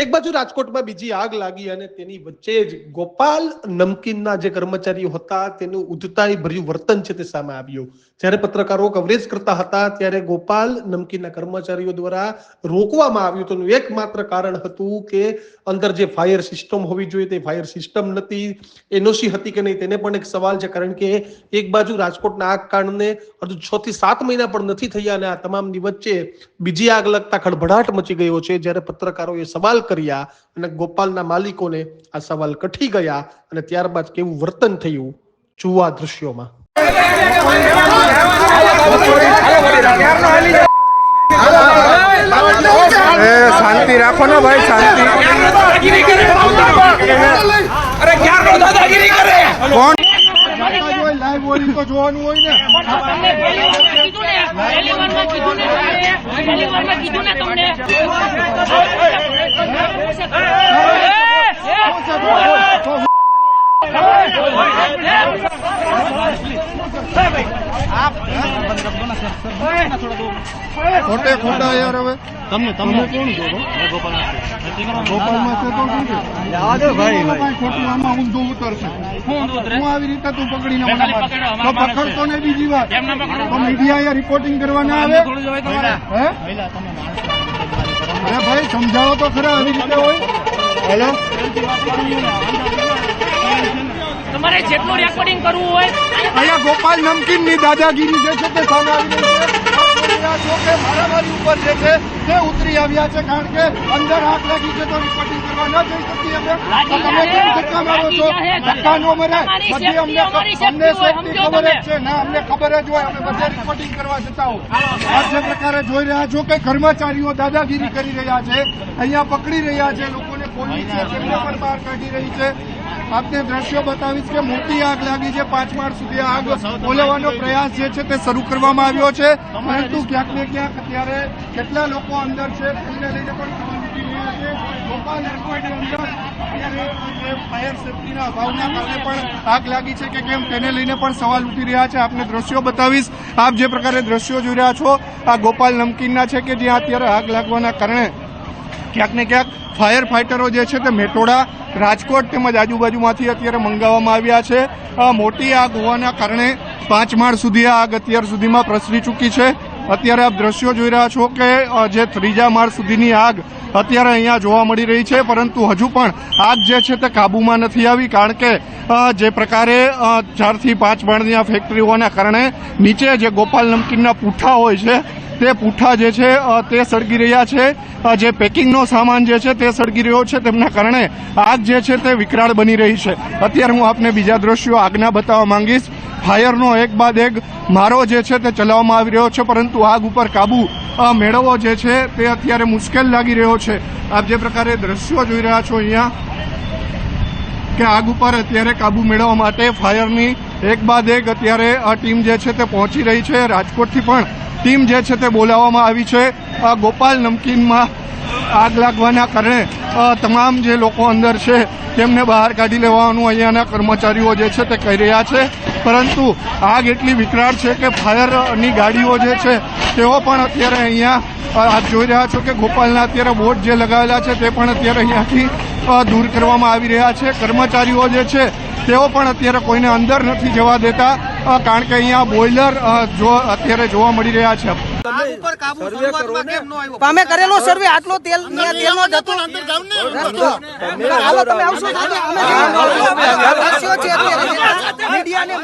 એક બાજુ રાજકોટમાં બીજી આગ લાગી અને તેની વચ્ચે જ ગોપાલ નમકીનના જે કર્મચારીઓ હતા તેનું ઉદ્ધતાઈ ભર્યું વર્તન છે તે સામે આવ્યું। જ્યારે પત્રકારો કવરેજ કરતા હતા ત્યારે ગોપાલ નમકીનના કર્મચારીઓ દ્વારા રોકવામાં આવ્યું હતું। એકમાત્ર કારણ હતું કે અંદર જે ફાયર સિસ્ટમ હોવી જોઈએ તે ફાયર સિસ્ટમ નથી, એનઓસી હતી કે નહીં તેને પણ એક સવાલ છે। કારણ કે એક બાજુ રાજકોટના આગ કાંડને હજુ 6 થી 7 મહિના પણ નથી થયા અને આ તમામની વચ્ચે બીજી આગ લગતા ખળભળાટ મચી ગયો છે। જ્યારે પત્રકારોએ સવાલ કર્યા અને ગોપાલના માલિકોને આ સવાલ કઠી ગયા અને ત્યારબાદ કેવું વર્તન થયું જુઓ આ દ્રશ્યોમાં। શાંતિ રાખો ને ભાઈ, શાંતિ। અરે ક્યારનો દાદાગીરી કરે કોણ લાઈવ બોલી તો જોવાનું હોય ને। ખોટે ખોટા યાર હવે તમે કોણ છો? ગોપાલમાં છે તો શું છે? ખોટું આમાં ઊંધું ઉતરશે। હું આવી રીતે તું પકડીને તો પકડતો ને બીજી વાત તો મીડિયા રિપોર્ટિંગ કરવા ના આવે? અરે ભાઈ સમજાવો તો ખરા, આવી રીતે હોય? હેલો, તમારે જેટલું રેકોર્ડિંગ કરવું હોય અહીંયા ગોપાલ નમકીન ની દાદાગીરી જે છે તે સામે આવી રહી છે। મારામારી ઉપર જે છે તે ઉતરી આવ્યા છે કારણ કે અંદર આગ લાગી છે તો રિપોર્ટિંગ કરવા ન જઈ શકીએ અમે। તમે કેમ ધક્કા મારો છો? ધક્કા નો મરાય, બધી અમને સેફટી ખબર જ છે ના, અમને ખબર જ હોય, અમે બધે રિપોર્ટિંગ કરવા જતા હો। આ જે પ્રકારે જોઈ રહ્યા છો કે કર્મચારીઓ દાદાગીરી કરી રહ્યા છે, અહીંયા પકડી રહ્યા છે લોકોને, પોલીસ છે તેમને પણ બહાર કાઢી રહી છે। આપને દ્રશ્યો બતાવીશ કે મોટી આગ લાગી છે, 5 માળ સુધી આગ ઓલવવાનો પ્રયાસ જે છે તે શરૂ કરવામાં આવ્યો છે, પરંતુ ક્યાંક ને ક્યાંક અત્યારે કેટલા લોકો અંદર છે તેને લઈને પણ સવાલ ઉઠી રહ્યા છે। ગોપાલ એરપોર્ટની અંદર અત્યારે ફાયર સેફટીના અભાવના કારણે પણ આગ લાગી છે કે કેમ તેને લઈને પણ સવાલ ઉઠી રહ્યા છે। આપને દ્રશ્યો બતાવીશ, આપ જે પ્રકારે દ્રશ્યો જોઈ રહ્યા છો આ ગોપાલ નમકીનના છે કે જ્યાં અત્યારે આગ લાગવાના કારણે ક્યાંક ને ક્યાંક ફાયર ફાઈટરો જે છે તે મેટોડા, રાજકોટ તેમજ આજુબાજુમાંથી અત્યારે મંગાવવામાં આવ્યા છે। મોટી આગ હોવાના કારણે 5 માળ સુધી આ આગ અત્યાર સુધીમાં પ્રસરી ચૂકી છે। અત્યારે આપ દ્રશ્યો જોઈ રહ્યા છો કે જે 3જા માળ સુધીની આગ અત્યારે અહીંયા જોવા મળી રહી છે, પરંતુ હજુ પણ આગ જે છે તે કાબૂમાં નથી આવી, કારણ કે જે પ્રકારે 4 થી 5 માળની આ ફેક્ટરી હોવાના કારણે નીચે જે ગોપાલ નમકીનના પૂઠા હોય છે તે પૂઠા જે છે તે સળગી રહ્યા છે, જે પેકિંગનો સામાન જે છે તે સળગી રહ્યો છે, તેમના કારણે આગ જે છે તે વિકરાળ બની રહી છે। અત્યારે હું આપને બીજા દ્રશ્યો આગના બતાવવા માંગીશ। ફાયરનો એક બાદ એક મારો જે છે તે ચલાવવામાં આવી રહ્યો છે, પરંતુ આગ ઉપર કાબુ મેળવવો જે છે તે અત્યારે મુશ્કેલ લાગી રહ્યો છે। આપ જે પ્રકારે દ્રશ્યો જોઈ રહ્યા છો અહીંયા કે આગ ઉપર અત્યારે કાબુ મેળવવા માટે ફાયરની એક બાદ એક અત્યારે આ ટીમ જે છે તે પહોંચી રહી છે। રાજકોટથી પણ ટીમ જે છે તે બોલાવવામાં આવી છે। ગોપાલ નમકીનમાં આગ લાગવાના કારણે તમામ જે લોકો અંદર છે તેમને બહાર કાઢી લેવાનું અહીંયાના કર્મચારીઓ જે છે તે કહી રહ્યા છે, પરંતુ આગ એટલી વિકરાળ છે કે ફાયરની ગાડીઓ જે છે તેઓ પણ અત્યારે અહીંયા આપ જોઈ રહ્યા છો કે ગોપાલના અત્યારે બોર્ડ જે લગાવેલા છે તે પણ અત્યારે અહીંયાથી દૂર કરવામાં આવી રહ્યા છે। કર્મચારીઓ જે છે તેઓ પણ અત્યારે કોઈને અંદર નથી જવા દેતા, કારણ કે અહીંયા બોઇલર જો અત્યારે જોવા મળી રહ્યા છે। અમે કરેલો સર્વે, આટલો તેલનો જથ્થો હાલો તમે આવશો મીડિયાને